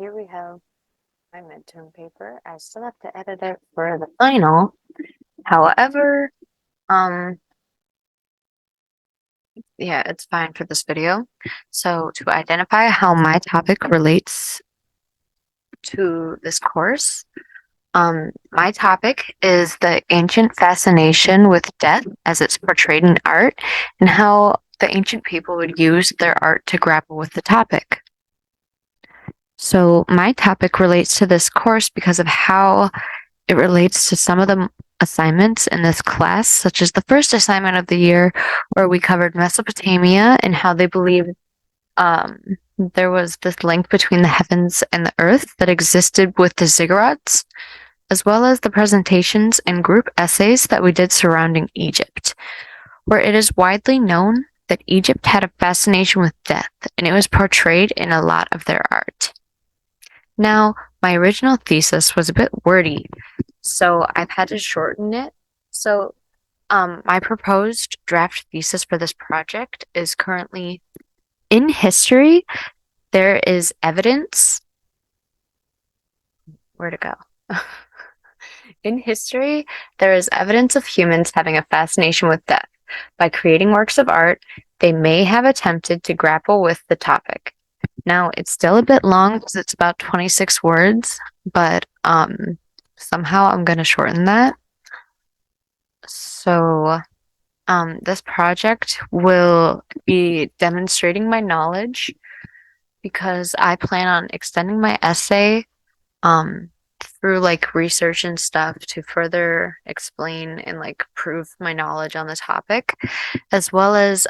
here we have my midterm paper. I still have to edit it for the final. However, um, yeah, it's fine for this video. So to identify how my topic relates to this course, my topic is the ancient fascination with death as it's portrayed in art and how the ancient people would use their art to grapple with the topic. So my topic relates to this course because of how it relates to some of the assignments in this class, such as the first assignment of the year, where we covered Mesopotamia and how they believed um, there was this link between the heavens and the earth that existed with the ziggurats, as well as the presentations and group essays that we did surrounding Egypt, where it is widely known that Egypt had a fascination with death, and it was portrayed in a lot of their art. Now, my original thesis was a bit wordy, so I've had to shorten it. So, my proposed draft thesis for this project is currently in history, there is evidence. Where to go? In history, there is evidence of humans having a fascination with death. By creating works of art, they may have attempted to grapple with the topic. Now, it's still a bit long because it's about 26 words, but somehow I'm going to shorten that. So, this project will be demonstrating my knowledge because I plan on extending my essay through like research and stuff to further explain and like prove my knowledge on the topic, as well as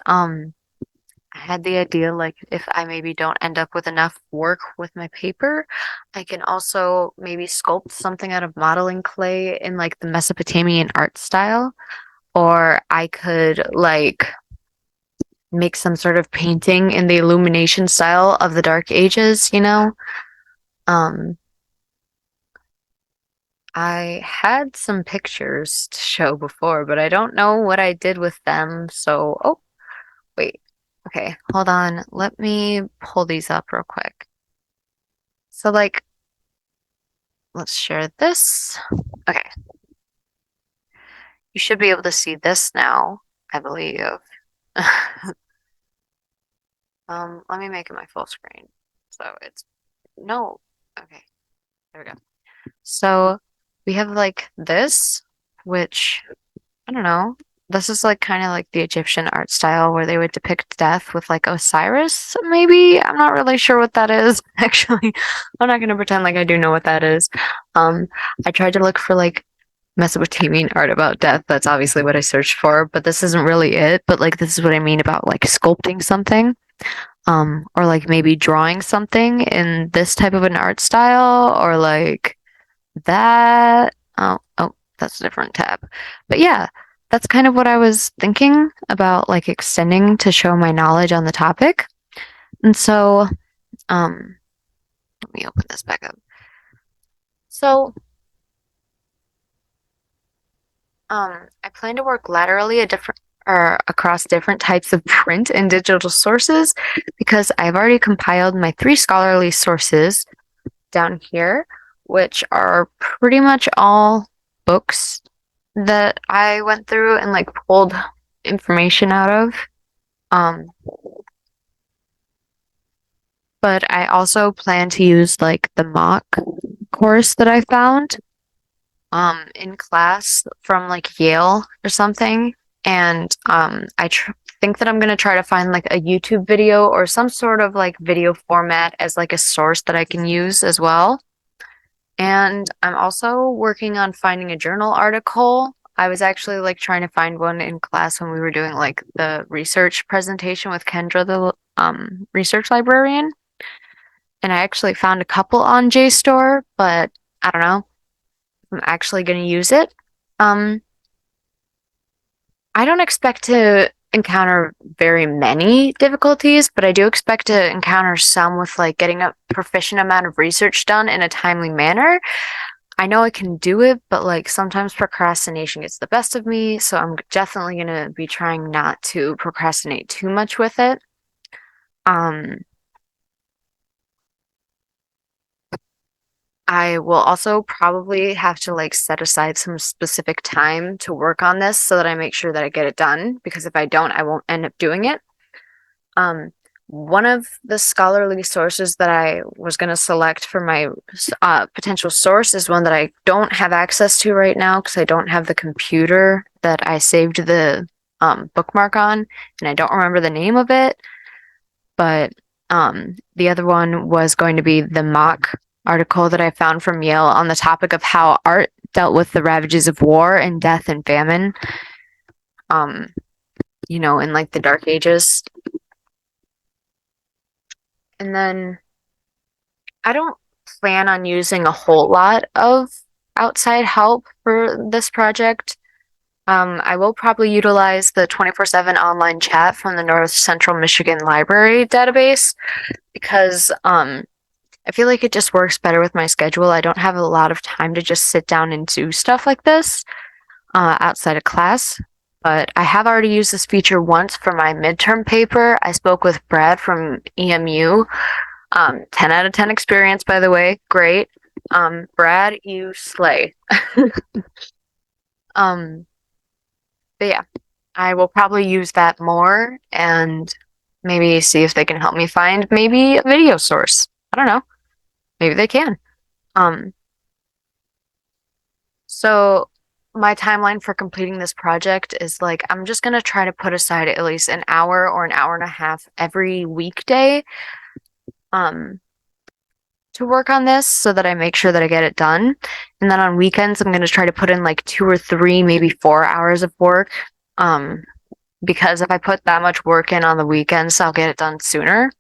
I had the idea like if I maybe don't end up with enough work with my paper, I can also maybe sculpt something out of modeling clay in like the Mesopotamian art style, or I could like make some sort of painting in the illumination style of the Dark Ages, you know? Um, I had some pictures to show before, but I don't know what I did with them. So, oh, wait. Okay, hold on. Let me pull these up real quick. So, like, let's share this. Okay, you should be able to see this now, I believe. Let me make it my full screen. So it's no. Okay, there we go. So we have like this, which I don't know. This is like kind of like the Egyptian art style where they would depict death with like Osiris, maybe. I'm not really sure what that is, actually. I'm not gonna pretend like I do know what that is. I tried to look for like Mesopotamian art about death. That's obviously what I searched for, but this isn't really it. But like this is what I mean about like sculpting something. Or like maybe drawing something in this type of an art style, or like that. Oh, that's a different tab. But yeah, that's kind of what I was thinking about, like extending to show my knowledge on the topic. And so, let me open this back up. So, I plan to work laterally a different or across different types of print and digital sources because I've already compiled my 3 scholarly sources down here, which are pretty much all books that I went through and like pulled information out of. Um, but I also plan to use like the mock course that I found in class from like Yale or something. And think that I'm gonna try to find like a YouTube video or some sort of like video format as like a source that I can use as well. And I'm also working on finding a journal article. I was actually like trying to find one in class when we were doing like the research presentation with Kendra, the research librarian. And I actually found a couple on JSTOR, but I don't know. I'm actually going to use it. Um, I don't expect to encounter very many difficulties, but I do expect to encounter some with like getting a proficient amount of research done in a timely manner. I know I can do it, but like sometimes procrastination gets the best of me, so I'm definitely gonna be trying not to procrastinate too much with it. Um, I will also probably have to like set aside some specific time to work on this so that I make sure that I get it done because if I don't, I won't end up doing it. Um, one of the scholarly sources that I was going to select for my potential source is one that I don't have access to right now because I don't have the computer that I saved the bookmark on, and I don't remember the name of it. But the other one was going to be the mock article that I found from Yale on the topic of how art dealt with the ravages of war and death and famine, um, in like the Dark Ages. And then I don't plan on using a whole lot of outside help for this project. I will probably utilize the 24/7 online chat from the North Central Michigan Library database because I feel like it just works better with my schedule. I don't have a lot of time to just sit down and do stuff like this outside of class. But I have already used this feature once for my midterm paper. I spoke with Brad from EMU. 10 out of 10 experience, by the way. Great. Brad, you slay. um, but yeah, I will probably use that more and maybe see if they can help me find maybe a video source. I don't know. Maybe they can. Um, so my timeline for completing this project is like I'm just gonna try to put aside at least an hour or an hour and a half every weekday to work on this so that I make sure that I get it done. And then on weekends I'm gonna try to put in like 2 or 3, maybe 4 hours of work. Because if I put that much work in on the weekends, I'll get it done sooner.